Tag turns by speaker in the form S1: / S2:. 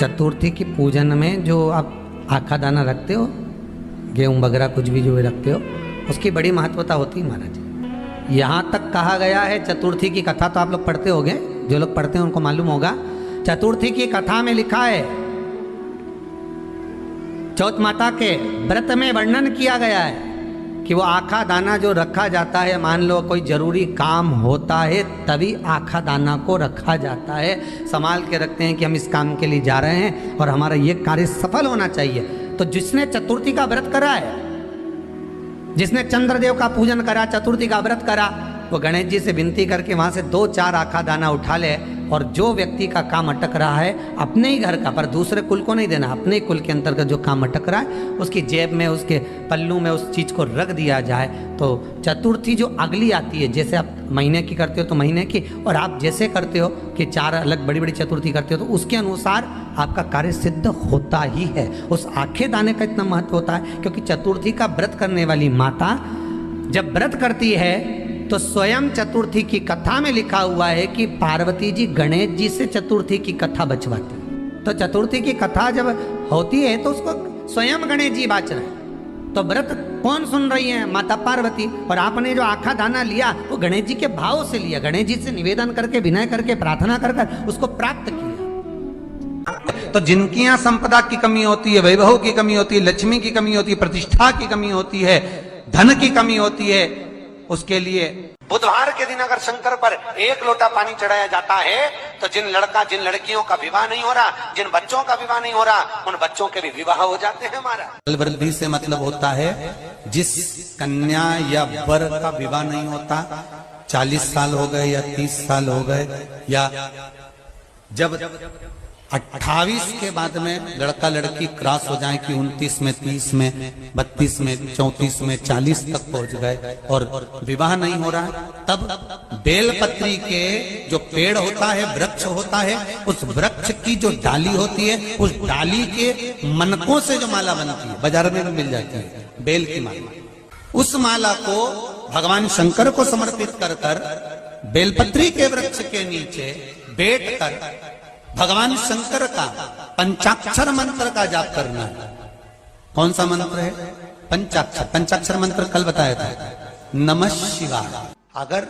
S1: चतुर्थी की पूजन में जो आप आखा दाना रखते हो, गेहूँ वगैरह कुछ भी जो भी रखते हो, उसकी बड़ी महत्वता होती है महाराज। यहाँ तक कहा गया है, चतुर्थी की कथा तो आप लोग पढ़ते होंगे, जो लोग पढ़ते हैं उनको मालूम होगा। चतुर्थी की कथा में लिखा है, चौथ माता के व्रत में वर्णन किया गया है कि वो आखा दाना जो रखा जाता है, मान लो कोई जरूरी काम होता है तभी आखा दाना को रखा जाता है, संभाल के रखते हैं कि हम इस काम के लिए जा रहे हैं और हमारा ये कार्य सफल होना चाहिए। तो जिसने चतुर्थी का व्रत करा है, जिसने चंद्रदेव का पूजन करा, चतुर्थी का व्रत करा, वो गणेश जी से विनती करके वहाँ से 2-4 आखा दाना उठा ले, और जो व्यक्ति का काम अटक रहा है अपने ही घर का, पर दूसरे कुल को नहीं देना, अपने ही कुल के अंतर्गत जो काम अटक रहा है उसकी जेब में, उसके पल्लू में उस चीज़ को रख दिया जाए। तो चतुर्थी जो अगली आती है, जैसे आप महीने की करते हो तो महीने की, और आप जैसे करते हो कि 4 अलग बड़ी बड़ी चतुर्थी करते हो तो उसके अनुसार आपका कार्य सिद्ध होता ही है। उस आखे दाने का इतना महत्व होता है क्योंकि चतुर्थी का व्रत करने वाली माता जब व्रत करती है तो स्वयं चतुर्थी की कथा में लिखा हुआ है कि पार्वती जी गणेश जी से चतुर्थी की कथा बचवाती। तो चतुर्थी की कथा जब होती है तो उसको स्वयं गणेश जी बाच रहे हैं। तो व्रत कौन सुन रही है? माता पार्वती। और आपने जो आखा दाना लिया वो गणेश जी के भाव से लिया, गणेश जी से निवेदन करके, विनय करके, प्रार्थना कर उसको प्राप्त किया। तो जिनकी यहाँ संपदा की कमी होती है, वैभव की कमी होती है, लक्ष्मी की कमी होती है, प्रतिष्ठा की कमी होती है, धन की कमी होती है, उसके लिए बुधवार के दिन अगर शंकर पर 1 लोटा पानी चढ़ाया जाता है तो जिन लड़कियों का विवाह नहीं हो रहा, जिन बच्चों का विवाह नहीं हो रहा, उन बच्चों के भी विवाह हो जाते हैं। हमारा वृद्धि से मतलब होता है जिस कन्या या वर का विवाह नहीं होता, 40 साल हो गए या 30 साल हो गए, या जब 28 के बाद में लड़का लड़की क्रॉस हो जाए कि 29 में, 30 में, 32 में, 34 में, 40 तक पहुंच गए और विवाह नहीं हो रहा है, तब बेलपत्री के जो पेड़ होता है, वृक्ष होता है, उस वृक्ष की जो डाली होती है, उस डाली के मनकों से जो माला बनती है, बाजार में भी मिल जाती है बेल की माला, उस माला को भगवान शंकर को समर्पित कर कर बेलपत्री के वृक्ष के नीचे बैठ कर भगवान शंकर का पंचाक्षर मंत्र का जाप करना है। कौन सा मंत्र है? पंचाक्षर। पंचाक्षर मंत्र कल बताया था, नमः शिवाय। अगर